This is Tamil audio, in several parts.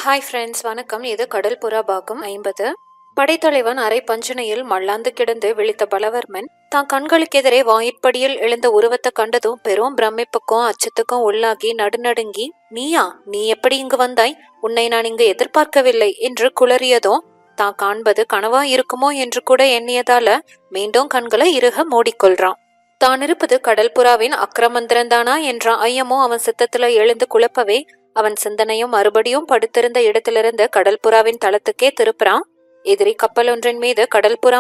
ஹாய் ஃப்ரெண்ட்ஸ், வணக்கம். இது கடல் புறா பாகம் 50. படைத்தலைவன் அரை பஞ்சனையில் மல்லாந்து கிடந்து விழித்த பலவர்மன் தான் கண்களுக்கெதிரே வாயிற்படியில் எழுந்த உருவத்தை கண்டதும் பெரும் பிரமிப்புக்கும் அச்சத்துக்கும் உள்ளாகி நடுநடுங்கி, நீ எப்படி இங்கு வந்தாய்? உன்னை நான் இங்கு எதிர்பார்க்கவில்லை என்று குளறியதும் தான் காண்பது கனவா இருக்குமோ என்று கூட எண்ணியதால மீண்டும் கண்களை இறுக மூடிக்கொள்றான். தான் இருப்பது கடல் புறாவின் அக்கிரமந்திரந்தானா என்ற ஐயமும் அவன் சித்தத்துல எழுந்து குழப்பவே அவன் சிந்தனையும் மறுபடியும் படுத்திருந்த இடத்திலிருந்து கடல் புறாவின் தளத்துக்கே திருப்புறான். எதிரி கப்பல் ஒன்றின் மீது கடல் புறா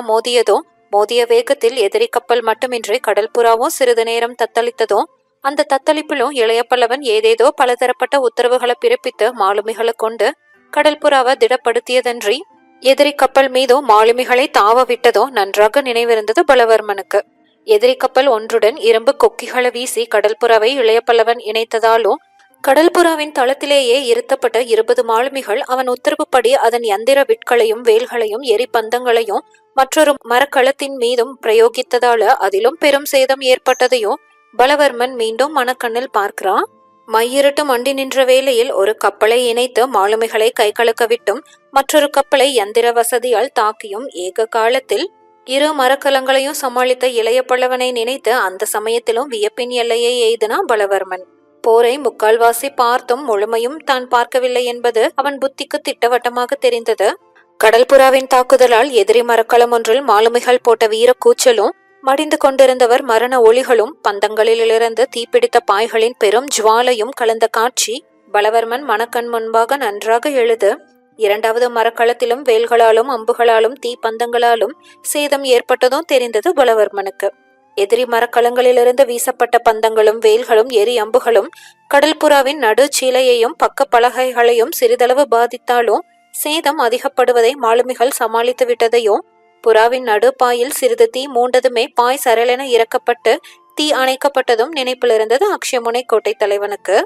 மோதிய வேகத்தில் எதிரி கப்பல் மட்டுமின்றி கடல் புறாவும் சிறிது நேரம் தத்தளித்ததும் அந்த தத்தளிப்பிலும் இளைய பல்லவன் ஏதேதோ பலதரப்பட்ட உத்தரவுகளை பிறப்பித்து மாலுமிகளை கொண்டு கடல் புறாவை திடப்படுத்தியதன்றி எதிரி கப்பல் மீதும் மாலுமிகளை தாவ விட்டதும் நன்றாக நினைவிருந்தது பலவர்மனுக்கு. எதிரி கப்பல் ஒன்றுடன் இரும்பு கொக்கிகளை வீசி கடல் புறாவை இளைய பல்லவன் இணைத்ததாலும் கடல் புறாவின் தளத்திலேயே இருத்தப்பட்ட 20 மாலுமிகள் அவன் உத்தரவுப்படி அதன் யந்திர விட்களையும் வேல்களையும் எரிபந்தங்களையும் மற்றொரு மரக்களத்தின் மீதும் பிரயோகித்ததால அதிலும் பெரும் சேதம் ஏற்பட்டதையும் பலவர்மன் மீண்டும் மனக்கண்ணில் பார்க்கிறான். மையிருட்டு மண்டி நின்ற வேளையில் ஒரு கப்பலை இணைத்து மாலுமிகளை கை கலக்க விட்டும் மற்றொரு கப்பலை யந்திர வசதியால் தாக்கியும் ஏக காலத்தில் 2 மரக்கலங்களையும் சமாளித்த இளைய பல்லவனை நினைத்து அந்த சமயத்திலும் வியப்பின் எல்லையை எய்தினான் பலவர்மன். போரை முக்கால்வாசி பார்த்தும் முழுமையும் தான் பார்க்கவில்லை என்பது அவன் புத்திக்கு திட்டவட்டமாக தெரிந்தது. கடல் புறாவின் தாக்குதலால் எதிரி மரக்களம் ஒன்றில் மாலுமிகள் போட்ட வீர கூச்சலும் மடிந்து கொண்டிருந்தவர் மரண ஒளிகளும் பந்தங்களிலிருந்து தீப்பிடித்த பாய்களின் பெரும் ஜுவாலையும் கலந்த காட்சி பலவர்மன் மனக்கண் முன்பாக நன்றாக எழுது. 2வது மரக்களத்திலும் வேல்களாலும் அம்புகளாலும் தீப்பந்தங்களாலும் சேதம் ஏற்பட்டதும் தெரிந்தது பலவர்மனுக்கு. எதிரி மரக்கலங்களிலிருந்து வீசப்பட்ட பந்தங்களும் வேல்களும் எரி அம்புகளும் கடல் புறாவின் நடு சீலையையும் பக்க பலகைகளையும் சிறிதளவு பாதித்தாலும் சேதம் அதிகப்படுவதை மாலுமிகள் சமாளித்து விட்டதையும் புறாவின் நடு பாயில் சிறிது தீ மூண்டதுமே பாய் சரளென இறக்கப்பட்டு தீ அணைக்கப்பட்டதும் நினைப்பில் இருந்தது அக்ஷயமுனை கோட்டை தலைவனுக்கு.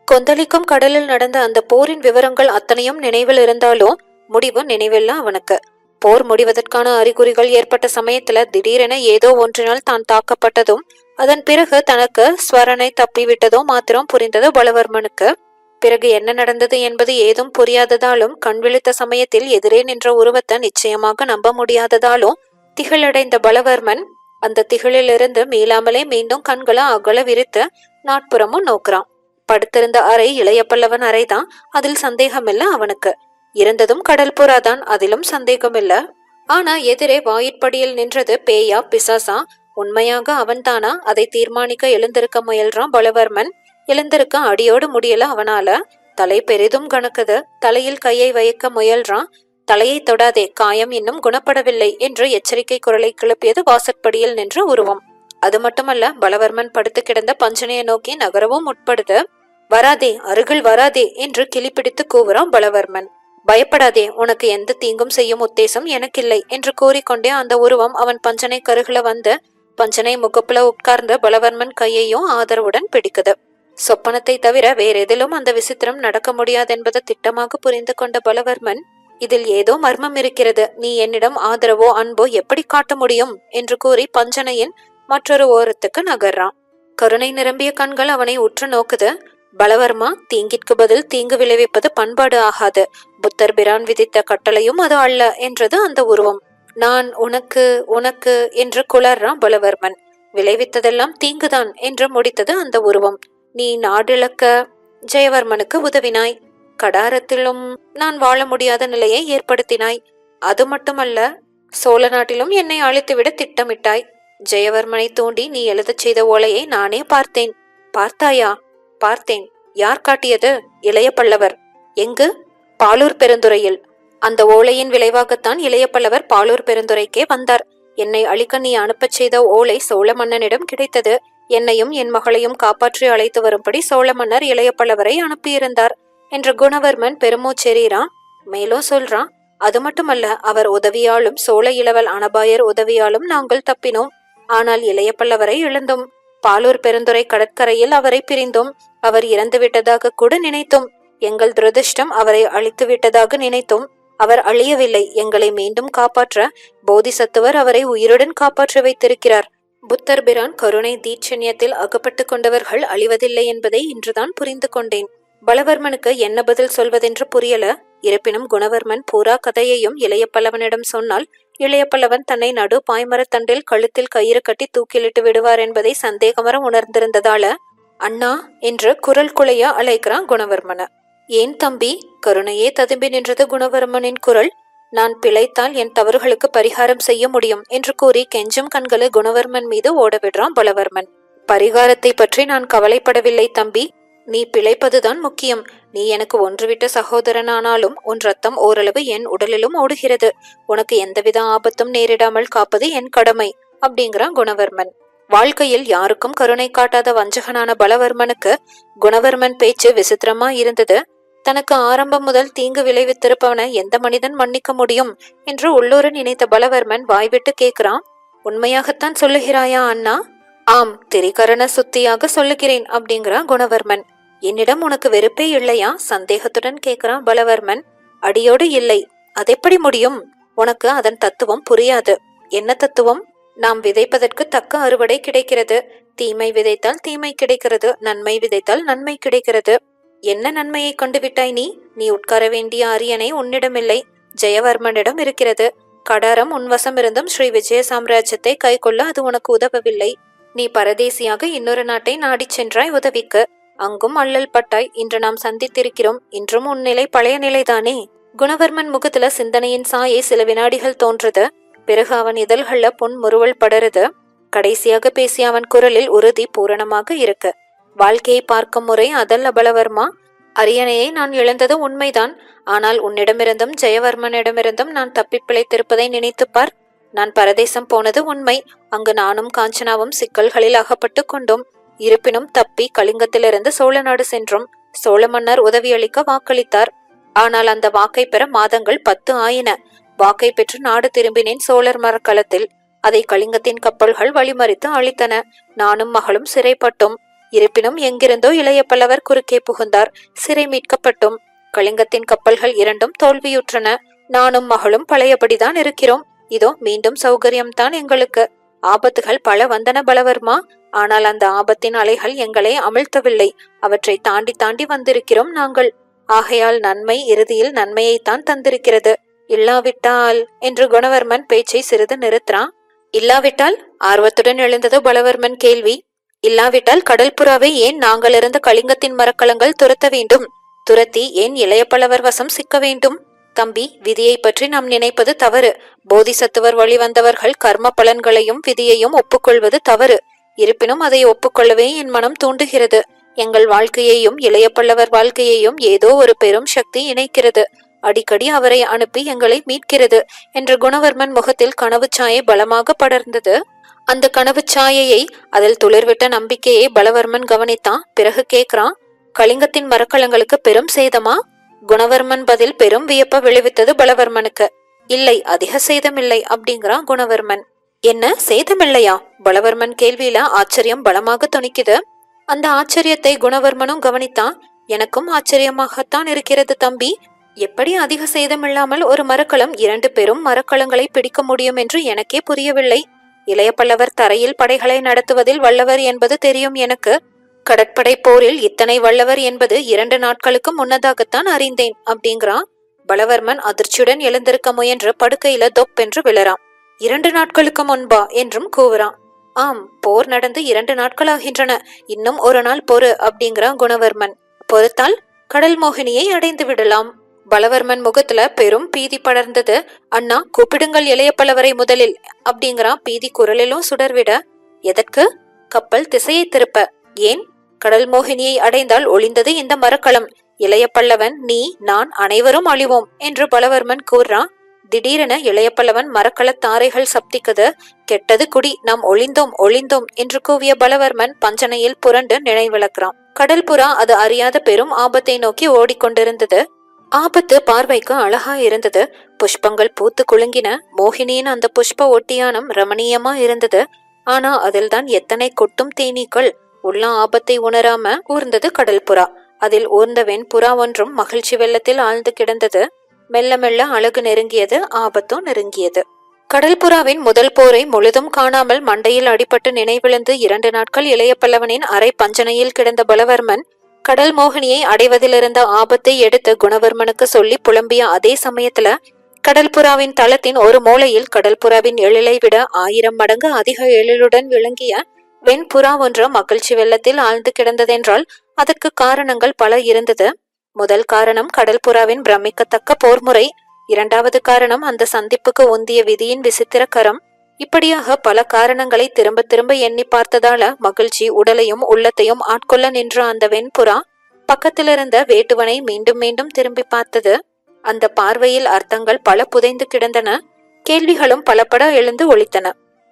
கொந்தளிக்கும் கடலில் நடந்த அந்த போரின் விவரங்கள் அத்தனையும் நினைவில் இருந்தாலும் முடிவு நினைவில்லை அவனுக்கு. போர் முடிவதற்கான அறிகுறிகள் ஏற்பட்ட சமயத்துல திடீரென ஏதோ ஒன்றினால் தான் தாக்கப்பட்டதும் அதன் பிறகு தனக்கு ஸ்வரனை தப்பிவிட்டதோ மாத்திரம் புரிந்தது பலவர்மனுக்கு. பிறகு என்ன நடந்தது என்பது ஏதும் புரியாததாலும் கண் விழித்த சமயத்தில் எதிரே நின்ற உருவத்தை நிச்சயமாக நம்ப முடியாததாலும் திகிலடைந்த பலவர்மன் அந்த திகிலிலிருந்து மீளாமலே மீண்டும் கண்களை அகல விரித்து நாட்புறமும் நோக்குறான். படுத்திருந்த அறை இளைய பல்லவன் அறைதான், அதில் சந்தேகமில்ல அவனுக்கு. இருந்ததும் கடல் புறாதான், அதிலும் சந்தேகமில்ல. ஆனா எதிரே வாயிற்படியில் நின்றது பேயா பிசாசா, உண்மையாக அவன்தானா? அதை தீர்மானிக்க எழுந்திருக்க முயல்றான் பலவர்மன். எழுந்திருக்க அடியோடு முடியல அவனால. தலை பெரிதும் கணக்குது. தலையில் கையை வைக்க முயல்றான். தலையை தொடாதே, காயம் இன்னும் குணப்படவில்லை என்று எச்சரிக்கை குரலை கிளப்பியது வாசற்படியில் நின்ற உருவம். அது மட்டுமல்ல, பலவர்மன் படுத்து கிடந்த பஞ்சனையை நோக்கி நகரவும் முற்படுது. வராதே, அருகில் வராதே என்று கிளிப்பிடித்து கூவுறான் பலவர்மன். பயப்படாதே, உனக்கு எந்த தீங்கும் செய்யும் உத்தேசம் எனக்கில்லை என்று கூறிக்கொண்டே அந்த உருவம் அவன் பஞ்சனை கருகில வந்து பஞ்சனை முகப்புல உட்கார்ந்து பலவர்மன் கையையும் ஆதரவுடன் பிடிக்குது. சொப்பனத்தை தவிர வேறெதிலும் அந்த விசித்திரம் நடக்க முடியாதென்பதை திட்டமாக புரிந்து கொண்ட பலவர்மன், இதில் ஏதோ மர்மம் இருக்கிறது, நீ என்னிடம் ஆதரவோ அன்போ எப்படி காட்ட முடியும் என்று கூறி பஞ்சனையின் மற்றொரு ஓரத்துக்கு நகர்றான். கருணை நிரம்பிய கண்கள் அவனை உற்று நோக்குது. பலவர்மா, தீங்கிற்கு பதில் தீங்கு விளைவிப்பது பண்பாடு ஆகாது. புத்தர் பிரான் விதித்த கட்டளையும் அது அல்ல என்றது அந்த உருவம். நான் உனக்கு என்று குளர்றான் பலவர்மன். விளைவித்ததெல்லாம் தீங்குதான் என்று முடித்தது அந்த உருவம். நீ நாடிழக்க ஜெயவர்மனுக்கு உதவினாய். கடாரத்திலும் நான் வாழ முடியாத நிலையை ஏற்படுத்தினாய். அது மட்டுமல்ல, சோழ நாட்டிலும் என்னை அழித்துவிட திட்டமிட்டாய். ஜெயவர்மனை தூண்டி நீ எழுதச் செய்த ஓலையை நானே பார்த்தேன். பார்த்தாயா? பார்த்தேன். யார் காட்டியது? இளைய பல்லவர். எங்கு? பாலூர் பெருந்துறையில். அந்த ஓலையின் விளைவாகத்தான் இளைய பல்லவர் பாலூர் பெருந்துறைக்கே வந்தார். என்னை அழிக்க நீ அனுப்பச் செய்த ஓலை சோழ மன்னனிடம் கிடைத்தது. என்னையும் என் மகளையும் காப்பாற்றி அழைத்து வரும்படி சோழ மன்னர் இளைய பல்லவரை அனுப்பியிருந்தார் என்று குணவர்மன் பெருமூச்செறிறான். மேலும் சொல்றான், அது மட்டுமல்ல, அவர் உதவியாலும் சோழ இளவல் அனபாயர் உதவியாலும் நாங்கள் தப்பினோம். ஆனால் இளைய பல்லவரை இழந்தோம். பாலூர் பெருந்துறை கடற்கரையில் அவரை பிரிந்தோம். அவர் இறந்து விட்டதாக கூட நினைத்தோம். எங்கள் துரதிர்ஷ்டம், அவரை அழித்து விட்டதாக நினைத்தோம். அவர் அழியவில்லை. எங்களை மீண்டும் காப்பாற்ற போதிசத்துவர் அவரை உயிருடன் காப்பாற்ற வைத்திருக்கிறார். புத்தர் பிரான் கருணை தீட்சண்யத்தில் அகப்பட்டு கொண்டவர்கள் அழிவதில்லை என்பதை இன்றுதான் புரிந்து கொண்டேன். பலவர்மனுக்கு என்ன பதில் சொல்வதென்று புரியல. இருப்பினும் குணவர்மன் பூரா கதையையும் இளைய பல்லவனிடம் சொன்னால் இளைய பல்லவன் தன்னை நடு பாய்மரத்தண்டில் கழுத்தில் கயிறு கட்டி தூக்கிலிட்டு விடுவார் என்பதை சந்தேகமர உணர்ந்திருந்ததால அண்ணா என்று குரல் குலைய அழைக்கிறான் குணவர்மன. ஏன் தம்பி? கருணையே ததும்பி நின்றது குணவர்மனின் குரல். நான் பிழைத்தால் என் தவறுகளுக்கு பரிகாரம் செய்ய முடியும் என்று கூறி கெஞ்சும் கண்களை குணவர்மன் மீது ஓடவிடுறான் பலவர்மன். பரிகாரத்தை பற்றி நான் கவலைப்படவில்லை தம்பி. நீ பிழைப்பதுதான் முக்கியம். நீ எனக்கு ஒன்றுவிட்ட சகோதரனானாலும் உன் ரத்தம் ஓரளவு என் உடலிலும் ஓடுகிறது. உனக்கு எந்தவித ஆபத்தும் நேரிடாமல் காப்பது என் கடமை அப்படிங்கிறான் குணவர்மன். வாழ்க்கையில் யாருக்கும் கருணை காட்டாத வஞ்சகனான பலவர்மனுக்கு குணவர்மன் பேச்சு விசித்திரமா இருந்தது. தனக்கு ஆரம்பம் முதல் தீங்கு விளைவித்திருப்பவனை எந்த மனிதன் மன்னிக்க முடியும் என்று உள்ளூர நினைத்த பலவர்மன் வாய்விட்டு கேட்கிறான். உண்மையாகத்தான் சொல்லுகிறாயா அண்ணா? ஆம், திரிகரண சுத்தியாக சொல்லுகிறேன் அப்படிங்கிறான் குணவர்மன். என்னிடம் உனக்கு வெறுப்பே இல்லையா? சந்தேகத்துடன் கேட்கிறான் பலவர்மன். அடியோடு இல்லை. அதெப்படி முடியும்? உனக்கு அதன் தத்துவம் புரியாது. என்ன தத்துவம்? நாம் விதைப்பதற்கு தக்க அறுவடை கிடைக்கிறது. தீமை விதைத்தால் தீமை கிடைக்கிறது, நன்மை விதைத்தால் நன்மை கிடைக்கிறது. என்ன நன்மையை கண்டுவிட்டாய் நீ? நீ உட்கார வேண்டிய அரியணை உன்னிடமில்லை, ஜெயவர்மனிடம் இருக்கிறது. கடாரம் உன்வசம் இருந்தும் ஸ்ரீ விஜய சாம்ராஜ்யத்தை கை கொள்ள அது உனக்கு உதவவில்லை. நீ பரதேசியாக இன்னொரு நாட்டை நாடிச் சென்றாய் உதவிக்கு. அங்கும் அல்லல் பட்டாய். இன்று நாம் சந்தித்திருக்கிறோம். இன்றும் உன் நிலை பழைய நிலைதானே? குணவர்மன் முகத்துல சிந்தனையின் சாயை சில வினாடிகள் தோன்றது. பிறகு அவன் இதழ்கள்ல பொன் முறுவல் படருது. கடைசியாக பேசிய அவன் குரலில் உறுதி பூரணமாக இருக்கு. வாழ்க்கையை பார்க்கும் முறை அதல்ல பலவர்மா. அரியணையை நான் இழந்தது உண்மைதான். ஆனால் உன்னிடமிருந்தும் ஜெயவர்மனிடமிருந்தும் நான் தப்பி பிழைத்திருப்பதை நினைத்துப்பார். நான் பரதேசம் போனது உண்மை. அங்கு நானும் காஞ்சனாவும் சிக்கல்களில் அகப்பட்டு கொண்டோம். இருப்பினும் தப்பி கலிங்கத்திலிருந்து சோழ நாடு சென்றோம். சோழ மன்னர் உதவியளிக்க வாக்களித்தார். ஆனால் அந்த வாக்கை பெற மாதங்கள் 10 ஆயின. வாக்கை பெற்று நாடு திரும்பினேன் சோழர் மரக்கலத்தில். அதை கலிங்கத்தின் கப்பல்கள் வழிமறித்து அழித்தன. நானும் மகளும் சிறைப்பட்டோம். இருப்பினும் எங்கிருந்தோ இளைய பல்லவர் குறுக்கே புகுந்தார். சிறை மீட்கப்பட்டோம். கலிங்கத்தின் கப்பல்கள் இரண்டும் தோல்வியுற்றன. நானும் மகளும் பழையபடிதான் இருக்கிறோம். இதோ மீண்டும் சௌகரியம்தான் எங்களுக்கு. ஆபத்துகள் பல வந்தன பலவர்மா. ஆனால் அந்த ஆபத்தின் அலைகள் எங்களை அமிழ்த்தவில்லை. அவற்றை தாண்டி தாண்டி வந்திருக்கிறோம் நாங்கள். ஆகையால் நன்மை இறுதியில் நன்மையைத்தான் தந்திருக்கிறது. இல்லாவிட்டால் என்று குணவர்மன் பேச்சை சிறிது நிறுத்துறான். இல்லாவிட்டால்? ஆர்வத்துடன் எழுந்தது பலவர்மன் கேள்வி. இல்லாவிட்டால் கடல் புறாவை ஏன் நாங்கள் இருந்த கலிங்கத்தின் மரக்கலங்கள் துரத்த வேண்டும்? துரத்தி ஏன் இளைய பல்லவர் வசம் சிக்க வேண்டும்? தம்பி, விதியை பற்றி நாம் நினைப்பது தவறு. போதிசத்துவர் வழி வந்தவர்கள் கர்ம பலன்களையும் விதியையும் ஒப்புக்கொள்வது தவறு. இருப்பினும் அதை ஒப்புக்கொள்ளவே என் மனம் தூண்டுகிறது. எங்கள் வாழ்க்கையையும் இளைய பல்லவர் வாழ்க்கையையும் ஏதோ ஒரு பெரும் சக்தி இணைக்கிறது. அடிக்கடி அவரை அனுப்பி எங்களை மீட்கிறது என்ற குணவர்மன் முகத்தில் கனவு சாயை பலமாக படர்ந்தது. அந்த கனவு சாயையை, அதில் துளிர்விட்ட நம்பிக்கையை பலவர்மன் கவனித்தான். பிறகு கேட்கிறான், கலிங்கத்தின் மரக்கலங்களுக்கு பெரும் சேதமா? குணவர்மன் பதில் பெரும் வியப்ப விளைவித்தது பலவர்மனுக்கு. இல்லை, அதிக சேதமில்லை அப்படிங்கிறான் குணவர்மன். என்ன சேதமில்லையா? பலவர்மன் கேள்வியில ஆச்சரியம் பலமாக துணிக்குது. அந்த ஆச்சரியத்தை குணவர்மனும் கவனித்தான். எனக்கும் ஆச்சரியமாகத்தான் இருக்கிறது தம்பி. எப்படி அதிக சேதமில்லாமல் ஒரு மரக்கலம் 2 பெரும் மரக்கலங்களை பிடிக்க முடியும் என்று எனக்கே புரியவில்லை. இளைய பல்லவர் தரையில் படைகளை நடத்துவதில் வல்லவர் என்பது தெரியும் எனக்கு. கடற்படை போரில் இத்தனை வல்லவர் என்பது 2 நாட்களுக்கு முன்னதாகத்தான் அறிந்தேன் அப்படிங்கிறான். பலவர்மன் அதிர்ச்சியுடன் எழுந்திருக்க முயன்று படுக்கையில தொப்பென்று விழறான். 2 நாட்களுக்கு முன்பா என்றும் கூவுறான். ஆம், போர் நடந்து 2 நாட்களாகின்றன. இன்னும் ஒரு நாள் பொறு அப்படிங்கிறான் குணவர்மன். பொறுத்தால் கடல் மோகினியை அடைந்து விடலாம். பலவர்மன் முகத்துல பெரும் பீதி படர்ந்தது. அண்ணா, கூப்பிடுங்கள் இளைய பல்லவரை முதலில் அப்படிங்கிறான் பீதி குரலிலும் சுடர்விட. எதற்கு? கப்பல் திசையை திருப்ப. ஏன்? கடல் மோகினியை அடைந்தால் ஒளிந்தது இந்த மரக்கலம். இளைய பல்லவன், நீ, நான் அனைவரும் அழிவோம் என்று பலவர்மன் கூறான். திடீரென இளைய பல்லவன் மரக்கலத் தாரைகள் சப்திக்குது. கெட்டது குடி, நாம் ஒளிந்தோம் ஒளிந்தோம் என்று கூவிய பலவர்மன் பஞ்சனையில் புரண்டு நினைவிழக்கிறான். கடல் புறா அது அறியாத பெரும் ஆபத்தை நோக்கி ஓடிக்கொண்டிருந்தது. ஆபத்து பார்வைக்கு அழகா இருந்தது. புஷ்பங்கள் பூத்து குலுங்கின. மோகினியின் அந்த புஷ்ப ஒட்டியானம் ரமணீயமா இருந்தது. ஆனா அதில்தான் எத்தனை கொட்டும் தேனீக்கள். உள்ள ஆபத்தை உணராம ஊர்ந்தது கடல் புறா. அதில் ஊர்ந்த வெண்புறா ஒன்றும் மகிழ்ச்சி வெள்ளத்தில் ஆழ்ந்து கிடந்தது. மெல்ல மெல்ல அழகு நெருங்கியது, ஆபத்தும் நெருங்கியது. கடல் புறாவின் முதல் போரை முழுதும் காணாமல் மண்டையில் அடிபட்டு நினைவிழந்து 2 நாட்கள் இளைய பல்லவனின் அரை பஞ்சனையில் கிடந்த பலவர்மன் கடல் மோகினியை அடைவதிலிருந்த ஆபத்தை எடுத்து குணவர்மனுக்கு சொல்லி புலம்பிய அதே சமயத்துல கடல்புறாவின் தளத்தின் ஒரு மூலையில் கடல்புறாவின் எழிலை விட 1000 மடங்கு அதிக எழிலுடன் விளங்கிய வெண்புறா ஒன்று மகிழ்ச்சி வெள்ளத்தில் ஆழ்ந்து கிடந்ததென்றால் அதற்கு காரணங்கள் பல இருந்தது. முதல் காரணம் கடல்புறாவின் பிரமிக்கத்தக்க போர்முறை. இரண்டாவது காரணம் அந்த சந்திப்புக்கு உந்திய விதியின் விசித்திர கரம். இப்படியாக பல காரணங்களை திரும்ப திரும்ப எண்ணி பார்த்ததால மகிழ்ச்சி உடலையும் உள்ளத்தையும் ஆட்கொள்ள நின்ற அந்த வெண்புறா பக்கத்திலிருந்த வேட்டுவனை மீண்டும் மீண்டும் திரும்பி பார்த்தது. அந்த பார்வையில் அர்த்தங்கள் பல புதைந்து கிடந்தன. கேள்விகளும் பலபட எழுந்து ஒலித்தன.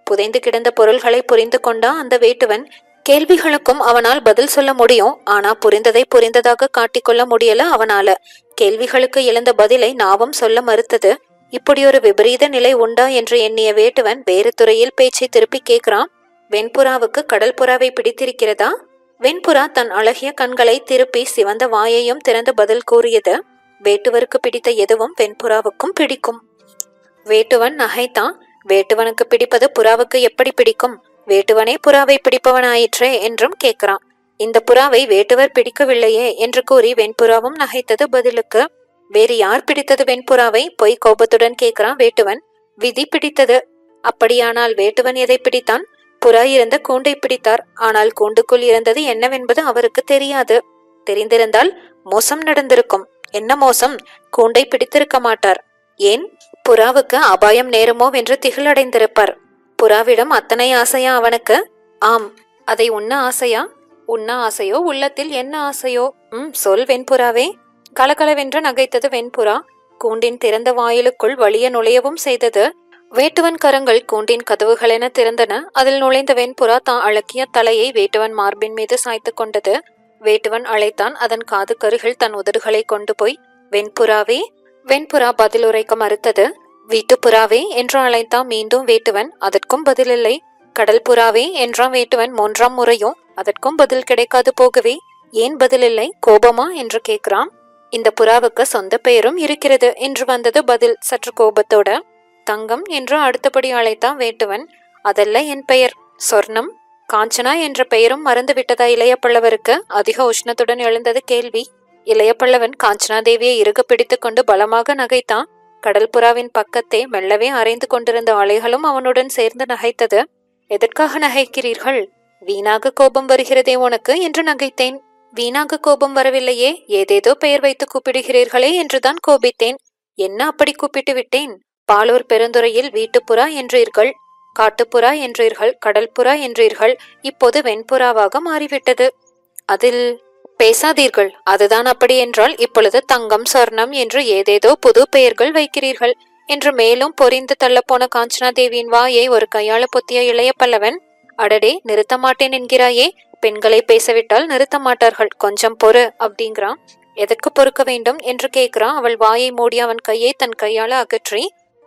புதைந்து கிடந்த பொருள்களை புரிந்து கொண்டா அந்த வேட்டுவன். கேள்விகளுக்கும் அவனால் பதில் சொல்ல முடியும். ஆனா புரிந்ததை புரிந்ததாக காட்டிக்கொள்ள முடியல அவனால. கேள்விகளுக்கு எழுந்த பதிலை நாவும் சொல்ல மறுத்தது. இப்படி ஒரு விபரீத நிலை உண்டா என்று எண்ணிய வேட்டுவன் வேறு துறையில் பேச்சை திருப்பி கேட்கிறான். வெண்புறாவுக்கு கடல் புறாவை பிடித்திருக்கிறதா? வெண்புறா தன் அழகிய கண்களை திருப்பி சிவந்த வாயையும் திறந்து பதில் கூறியது. வேட்டுவருக்கு பிடித்த எதுவும் வெண்புறாவுக்கும் பிடிக்கும். வேட்டுவன் நகைத்தான். வேட்டுவனுக்கு பிடிப்பது புறாவுக்கு எப்படி பிடிக்கும்? வேட்டுவனே புறாவை பிடிப்பவனாயிற்றே என்றும் கேட்கிறான். இந்த புறாவை வேட்டுவர் பிடிக்கவில்லையே என்று கூறி வெண்புறாவும் நகைத்தது பதிலுக்கு. வேறு யார் பிடித்தது வெண்புறாவை? பொய் கோபத்துடன் கேட்கிறான் வேட்டுவன். விதி பிடித்தது. அப்படியானால் வேட்டுவன் எதை பிடித்தான்? புறா இருந்த கூண்டை பிடித்தார். ஆனால் கூண்டுக்குள் இருந்தது என்னவென்பது அவருக்கு தெரியாது. தெரிந்திருந்தால் மோசம் நடந்திருக்கும். என்ன மோசம்? கூண்டை பிடித்திருக்க மாட்டார். ஏன்? புறாவுக்கு அபாயம் நேருமோ என்று திகிலடைந்திருப்பார். புறாவிடம் அத்தனை ஆசையா அவனுக்கு? ஆம். அதை உண்ண ஆசையா? உண்ண ஆசையோ உள்ளத்தில் என்ன ஆசையோ? சொல் வெண்புறாவே. கலகலவென்று நகைத்தது வெண்புறா. கூண்டின் திறந்த வாயிலுக்குள் வழிய நுழையவும் செய்தது. வேட்டுவன் கரங்கள் கூண்டின் கதவுகளென திறந்தன. அதில் நுழைந்த வெண்புறா தான் அழகிய தலையை வேட்டுவன் மார்பின் மீது சாய்த்து கொண்டது. வேட்டுவன் அழைத்தான். அதன் காது கருகில் தன் உதடுகளை கொண்டு போய் வெண்புறாவே. வெண்புறா பதில் உரைக்க மறுத்தது. வீட்டுப்புறாவே என்று அழைத்தான் மீண்டும் வேட்டுவன். அதற்கும் பதிலில்லை. கடல் புறாவே என்றான் வேட்டுவன் 3ஆம் முறையும். அதற்கும் பதில் கிடைக்காது போகவே. ஏன் பதிலில்லை? கோபமா என்று கேட்கிறான். இந்த புறாவுக்கு சொந்த பெயரும் இருக்கிறது என்று வந்தது பதில் சற்று கோபத்தோட. தங்கம் என்று அடுத்தபடி அழைத்தான் வேட்டுவன். அதல்ல என் பெயர். சொர்ணம். காஞ்சனா என்ற பெயரும் மறந்து விட்டதா இளைய பல்லவருக்கு? அதிக உஷ்ணத்துடன் எழுந்தது கேள்வி. இளைய பல்லவன் காஞ்சனா தேவியை இறுக பிடித்து கொண்டு பலமாக நகைத்தான். கடல் புறாவின் பக்கத்தே மெல்லவே அரைந்து கொண்டிருந்த அலைகளும் அவனுடன் சேர்ந்து நகைத்தது. எதற்காக நகைக்கிறீர்கள்? வீணாக கோபம் வருகிறதே உனக்கு என்று நகைத்தேன். வீணாக கோபம் வரவில்லையே. ஏதேதோ பெயர் வைத்து கூப்பிடுகிறீர்களே என்றுதான் கோபித்தேன். என்ன அப்படி கூப்பிட்டு விட்டேன்? பாலூர் பெருந்துறையில் வீட்டுப்புறா என்றீர்கள், காட்டுப்புறா என்றீர்கள், கடல்புறா என்றீர்கள். இப்போது வெண்புறாவாக மாறிவிட்டது. அதில் பேசாதீர்கள். அதுதான் அப்படி என்றால் இப்பொழுது தங்கம் சொர்ணம் என்று ஏதேதோ புது பெயர்கள் வைக்கிறீர்கள் என்று மேலும் பொறிந்து தள்ளப்போன காஞ்சனா தேவியின் வாயை ஒரு கையாள பொத்திய இளைய பல்லவன். அடடே, நிறுத்த மாட்டேன் என்கிறாயே. பெண்களை பேசவிட்டால் நிறுத்த மாட்டார்கள். கொஞ்சம் பொறு அப்படிங்கிறான். எதற்கு பொறுக்க வேண்டும் என்று கேட்கிறான். அவள் வாயை மூடி அவன் கையை தன் கையால அகற்றி,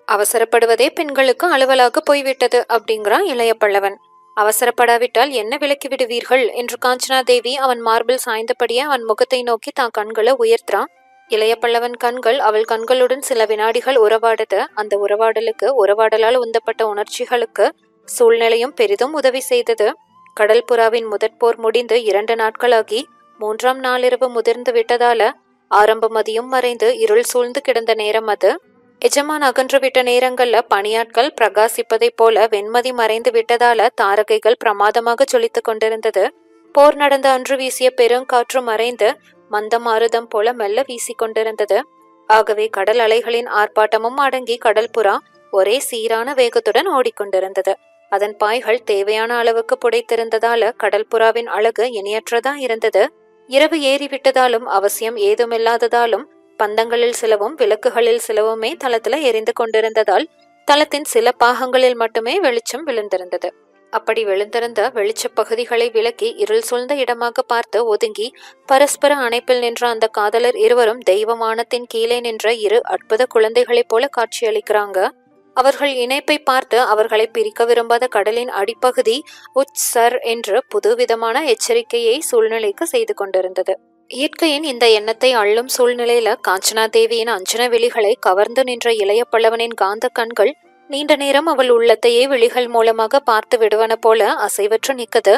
அவசரப்படுவதே பெண்களுக்கு அலுவலாக போய்விட்டது அப்படிங்கிறான் இளைய பல்லவன். அவசரப்படாவிட்டால் என்ன விலக்கி விடுவீர்கள் என்று காஞ்சனா தேவி அவன் மார்பில் சாய்ந்தபடியே அவன் முகத்தை நோக்கி தான் கண்களை உயர்த்தான். இளைய பல்லவன் கண்கள் அவள் கண்களுடன் சில வினாடிகள் உறவாடுது. அந்த உறவாடலுக்கு, உறவாடலால் உந்தப்பட்ட உணர்ச்சிகளுக்கு சூழ்நிலையும் பெரிதும் உதவி செய்தது. கடல் புறாவின் முதற்போர் முடிந்து 2 நாட்களாகி 3ஆம் நாளிரவு முதிர்ந்து விட்டதால ஆரம்ப மதியம் மறைந்து இருள் சூழ்ந்து கிடந்த நேரம் அது. எஜமான் அகன்று விட்ட நேரங்கள்ல பணியாட்கள் பிரகாசிப்பதை போல வெண்மதி மறைந்து விட்டதால தாரகைகள் பிரமாதமாக ஜொலித்து கொண்டிருந்தது. போர் நடந்த அன்று வீசிய பெருங்காற்று மறைந்து மந்தம் ஆறுதம் போல மெல்ல வீசி கொண்டிருந்தது. ஆகவே கடல் அலைகளின் ஆர்ப்பாட்டமும் அடங்கி கடல் புறா ஒரே சீரான வேகத்துடன் ஓடிக்கொண்டிருந்தது. அதன் பாய்கள் தேவையான அளவுக்கு புடைத்திருந்ததால கடல் புறாவின் அழகு இணையற்றதா இருந்தது. இரவு ஏறிவிட்டதாலும் அவசியம் ஏதுமில்லாததாலும் பந்தங்களில் சிலவும் விளக்குகளில் சிலவுமே தளத்துல எரிந்து கொண்டிருந்ததால் தளத்தின் சில பாகங்களில் மட்டுமே வெளிச்சம் விழுந்திருந்தது. அப்படி விழுந்திருந்த வெளிச்ச பகுதிகளை விலக்கி இருள் சூழ்ந்த இடமாக பார்த்து ஒதுங்கி பரஸ்பர அணைப்பில் நின்ற அந்த காதலர் இருவரும் தெய்வமானத்தின் கீழே நின்ற 2 அற்புத குழந்தைகளைப் போல காட்சியளிக்கிறாங்க. அவர்கள் இணைப்பை பார்த்து அவர்களை பிரிக்க விரும்பாத கடலின் அடிப்பகுதி உச்சர் என்று புதுவிதமான எச்சரிக்கையை சூழ்நிலைக்கு செய்து கொண்டிருந்தது. இயற்கையின் இந்த எண்ணத்தை அள்ளும் சூழ்நிலையில காஞ்சனா தேவியின் அஞ்சன விழிகளை கவர்ந்து நின்ற இளைய பல்லவனின் காந்த கண்கள் நீண்ட நேரம் அவள் உள்ளத்தையே விழிகள் மூலமாக பார்த்து விடுவன போல அசைவற்று நிற்குது.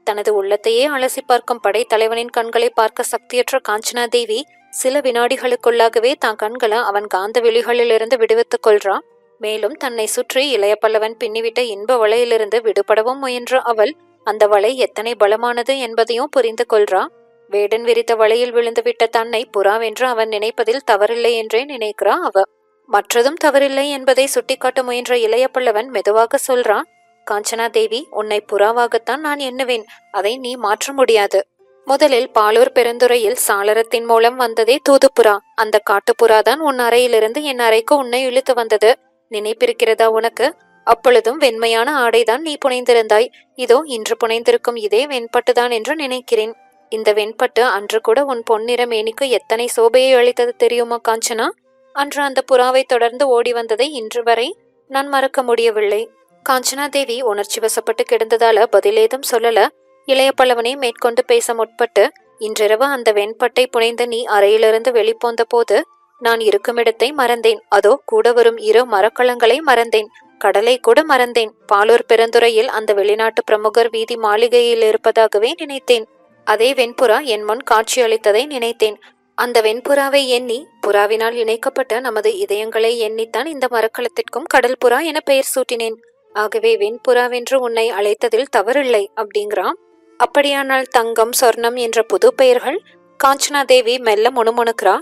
தனது உள்ளத்தையே அலசி பார்க்கும் படைத்தலைவனின் கண்களை பார்க்க சக்தியற்ற காஞ்சனா தேவி சில வினாடிகளுக்குள்ளாகவே தான் கண்களை அவன் காந்த வெளிகளிலிருந்து விடுவித்துக் கொள்றான். மேலும் தன்னை சுற்றி இளைய பல்லவன் பின்னிவிட்ட இன்ப வலையிலிருந்து விடுபடவும் முயன்ற அவள் அந்த வலை எத்தனை பலமானது என்பதையும் புரிந்து கொள்றான். வேடன் விரித்த வலையில் விழுந்துவிட்ட தன்னை புறாவென்று அவன் நினைப்பதில் தவறில்லை என்றே நினைக்கிறா அவ. மற்றதும் தவறில்லை என்பதை சுட்டிக்காட்ட முயன்ற இளைய பல்லவன் மெதுவாக சொல்றான், காஞ்சனா தேவி, உன்னை புறாவாகத்தான் நான் எண்ணுவேன். அதை நீ மாற்ற முடியாது. முதலில் பாலூர் பெருந்துறையில் சாளரத்தின் மூலம் வந்ததே தூதுப்புறா. அந்த காட்டுப்புறாதான் உன் அறையிலிருந்து என் அறைக்கு உன்னை இழுத்து வந்தது. நினைப்பிருக்கிறதா உனக்கு? அப்பொழுதும் வெண்மையான ஆடைதான் நீ புனைந்திருந்தாய். இதோ இன்று புனைந்திருக்கும் இதே வெண்பட்டுதான் என்று நினைக்கிறேன். இந்த வெண்பட்டு அன்று கூட உன் பொன்னிற மேனிக்கு எத்தனை சோபையை அளித்தது தெரியுமா காஞ்சனா? அன்று அந்த புறாவை தொடர்ந்து ஓடி வந்ததை இன்று வரை நான் மறக்க முடியவில்லை. காஞ்சனா தேவி உணர்ச்சி வசப்பட்டு கிடந்ததால பதிலேதும் சொல்லல. இளைய பல்லவனை மேற்கொண்டு பேச முற்பட்டு, இன்றிரவு அந்த வெண்பட்டை புனைந்து நீ அறையிலிருந்து வெளிப்போந்த போது நான் இருக்குமிடத்தை மறந்தேன். அதோ கூட வரும் 2 மரக்கலங்களை மறந்தேன். கடலை கூட மறந்தேன். பாலூர் பெருந்துறையில் அந்த வெளிநாட்டு பிரமுகர் வீதி மாளிகையில் இருப்பதாகவே நினைத்தேன். அதே வெண்புறா என் முன் காட்சி அளித்ததை நினைத்தேன். அந்த வெண்புறாவை எண்ணி, புறாவினால் இணைக்கப்பட்ட நமது இதயங்களை எண்ணித்தான் இந்த மரக்கலத்திற்கும் கடல் புறா என பெயர் சூட்டினேன். ஆகவே வெண்புறாவென்று உன்னை அழைத்ததில் தவறில்லை அப்படிங்கிறான். அப்படியானால் தங்கம், சொர்ணம் என்ற புது பெயர்கள்? காஞ்சனா தேவி மெல்ல முணுமுணுக்கிறா.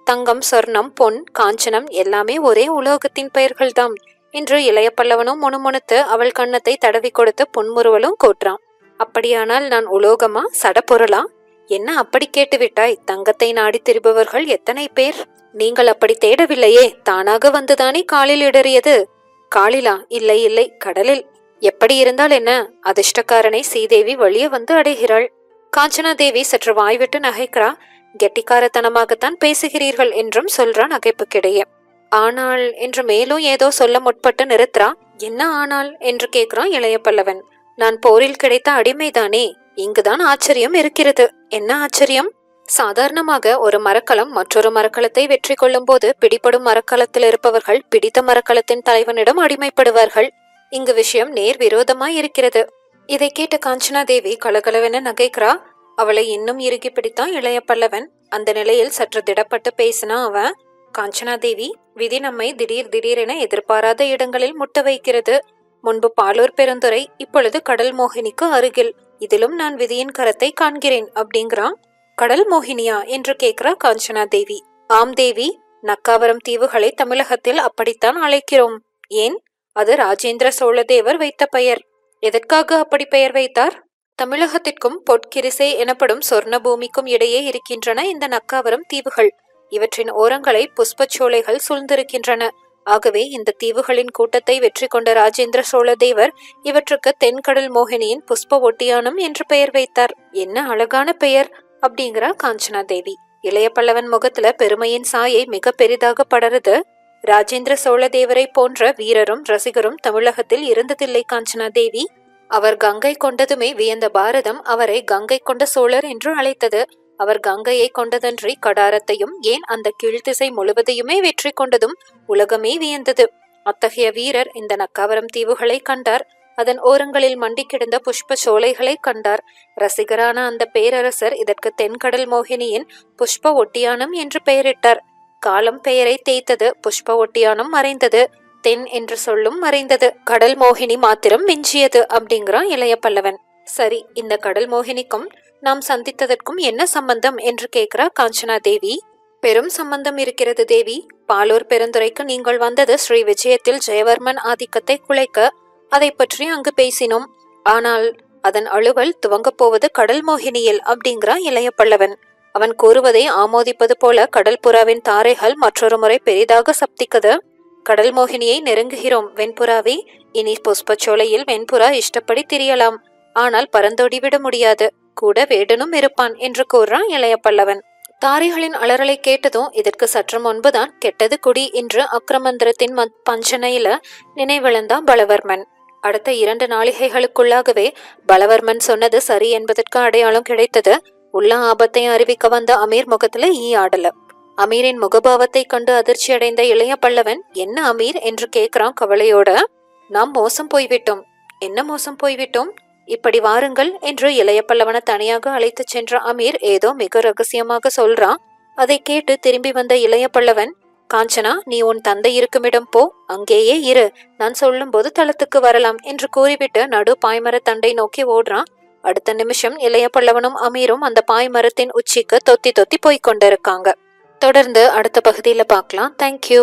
தங்கம், சொர்ணம், பொன், காஞ்சனம் எல்லாமே ஒரே உலோகத்தின் பெயர்கள்தான் என்று இளைய பல்லவனும் முணுமுணுத்து அவள் கன்னத்தை தடவி கொடுத்து புன்முறுவலும் கூற்றான். அப்படியானால் நான் உலோகமா, சடப்பொருளா? என்ன அப்படி கேட்டுவிட்டாய்? தங்கத்தை நாடி திரிபவர்கள் எத்தனை பேர்? நீங்கள் அப்படி தேடவில்லையே, தானாக வந்துதானே காலில் இடறியது. காலிலா? இல்லை இல்லை, கடலில். எப்படி இருந்தால் என்ன? அதிர்ஷ்டக்காரனை சீதேவி வழியே வந்து அடைகிறாள். காஞ்சனா தேவி சற்று வாய்விட்டு நகைக்கிறா. கெட்டிக்காரத்தனமாகத்தான் பேசுகிறீர்கள் என்றும் சொல்றான் நகைப்புக்கிடையே. ஆனால் என்று மேலும் ஏதோ சொல்ல முற்பட்டு நிறுத்துறா. என்ன ஆனால் என்று கேட்கிறான் இளைய பல்லவன். நான் போரில் கிடைத்த அடிமைதானே. இங்குதான் ஆச்சரியம் இருக்கிறது. என்ன ஆச்சரியம்? சாதாரணமாக ஒரு மரக்கலம் மற்றொரு மரக்கலத்தை வெற்றி கொள்ளும் போது பிடிபடும் மரக்கலத்தில் இருப்பவர்கள் பிடித்த மரக்கலத்தின் தலைவனிடம் அடிமைப்படுவார்கள். இங்கு விஷயம் நேர் விரோதமாய் இருக்கிறது. இதை கேட்ட காஞ்சனா தேவி கலகலவென நகைக்கிறா. அவளை இன்னும் இறுகி பிடித்தான் இளைய பல்லவன். அந்த நிலையில் சற்று திடப்பட்டு பேசினா அவன். காஞ்சனா தேவி, விதி நம்மை திடீரென எதிர்பாராத இடங்களில் முட்ட வைக்கிறது. முன்பு பாலூர் பெருந்துறை, இப்பொழுது கடல் மோகினிக்கு அருகில். இதிலும் நான் விதியின் கரத்தை காண்கிறேன் அப்படிங்கிறான். கடல் மோகினியா என்று கேட்கிறா காஞ்சனா தேவி. ஆம் தேவி, நக்காவரம் தீவுகளை தமிழகத்தில் அப்படித்தான் அழைக்கிறோம். ஏன்? அது ராஜேந்திர சோழ தேவர் வைத்த பெயர். எதற்காக அப்படி பெயர் வைத்தார்? தமிழகத்திற்கும் பொற்கிரிசை எனப்படும் சொர்ண பூமிக்கும் இடையே இருக்கின்றன இந்த நக்காவரம் தீவுகள். இவற்றின் ஓரங்களை புஷ்பச்சோலைகள் சூழ்ந்திருக்கின்றன. ஆகவே இந்த தீவுகளின் கூட்டத்தை வெற்றி கொண்ட ராஜேந்திர சோழ தேவர் இவற்றுக்கு தென்கடல் மோகினியின் புஷ்ப ஒட்டியானம் என்று பெயர் வைத்தார். என்ன அழகான பெயர் அப்படிங்கிறா காஞ்சனா தேவி. இளைய பல்லவன் முகத்துல பெருமையின் சாயை மிக பெரிதாக படருது. ராஜேந்திர சோழ தேவரை போன்ற வீரரும் ரசிகரும் தமிழகத்தில் இருந்ததில்லை காஞ்சனா தேவி. அவர் கங்கை கொண்டதுமே வியந்த பாரதம் அவரை கங்கை கொண்ட சோழர் என்று அழைத்தது. அவர் கங்கையை கொண்டதன்றி கடாரத்தையும் ஏன் அந்த கீழ்த்திசை முழுவதையுமே வெற்றி கொண்டதும் உலகமே வியந்தது. அத்தகைய வீரர் இந்த நக்காவரம் தீவுகளை கண்டார். அதன் ஓரங்களில் மண்டி கிடந்த புஷ்ப சோலைகளை கண்டார். ரசிகரான அந்த பேரரசர் இதற்கு தென்கடல் மோகினியின் புஷ்ப ஒட்டியானம் என்று பெயரிட்டார். காலம் பெயரை தேய்த்தது. புஷ்ப ஒட்டியானம் மறைந்தது. தென் என்று சொல்லும் மறைந்தது. கடல் மோகினி மாத்திரம் மிஞ்சியது அப்படிங்கிறான் இளைய பல்லவன். சரி, இந்த கடல் மோகினிக்கும் நாம் சந்தித்ததற்கும் என்ன சம்பந்தம் என்று கேட்கிறா காஞ்சனா தேவி. பெரும் சம்பந்தம் இருக்கிறது தேவி. பாலூர் பெருந்துறைக்கு நீங்கள் வந்தது ஸ்ரீ விஜயத்தில் ஜெயவர்மன் ஆதிக்கத்தை குலைக்க. அதை பற்றி அங்கு பேசினோம். ஆனால் அதன் அலுவல் துவங்கப் போவது கடல் மோகினியில் அப்படிங்கிறான் இளைய பல்லவன். அவன் கூறுவதை ஆமோதிப்பது போல கடல் புறாவின் தாரைகள் மற்றொரு முறை பெரிதாக சப்திக்குது. கடல் மோகினியை நெருங்குகிறோம் வெண்புறாவே. இனி புஷ்பச்சோலையில் வெண்புறா இஷ்டப்படி திரியலாம். ஆனால் பறந்தோடிவிட முடியாது. கூட வேடனும் இருப்பான் என்று கூறான் இளைய பல்லவன். தாரைகளின் அலறலை கேட்டதும் இதற்கு சற்று முன்புதான் கெட்டது குடி என்று அக்ரமந்திரத்தின் பஞ்சனையில நினைவிழந்தான் பலவர்மன். அடுத்த 2 நாளிகைகளுக்குள்ளாகவே பலவர்மன் சொன்னது சரி என்பதற்கு அடையாளம் கிடைத்தது. உள்ள ஆபத்தை அறிவிக்க வந்த அமீர் முகத்துல ஈ ஆடல. அமீரின் முகபாவத்தை கண்டு அதிர்ச்சி அடைந்த இளைய பல்லவன், என்ன அமீர் என்று கேட்கிறான் கவலையோட. நாம் மோசம் போய்விட்டோம். என்ன மோசம் போய்விட்டோம்? இப்படி வாருங்கள் என்று இளைய பல்லவனை தனியாக அழைத்துச் சென்ற அமீர் ஏதோ மிக ரகசியமாக சொல்றான். அதை கேட்டு திரும்பி வந்த இளைய பல்லவன், காஞ்சனா, நீ உன் தந்தை இருக்குமிடம் போ, அங்கேயே இரு, நான் சொல்லும் போது தளத்துக்கு வரலாம் என்று கூறிவிட்டு நடு பாய்மர தண்டை நோக்கி ஓடுறான். அடுத்த நிமிஷம் இளைய பல்லவனும் அமீரும் அந்த பாய்மரத்தின் உச்சிக்கு தொத்தி தொத்தி போய்க் கொண்டிருக்காங்க. தொடர்ந்து அடுத்த பகுதியில பார்க்கலாம். தேங்க்யூ.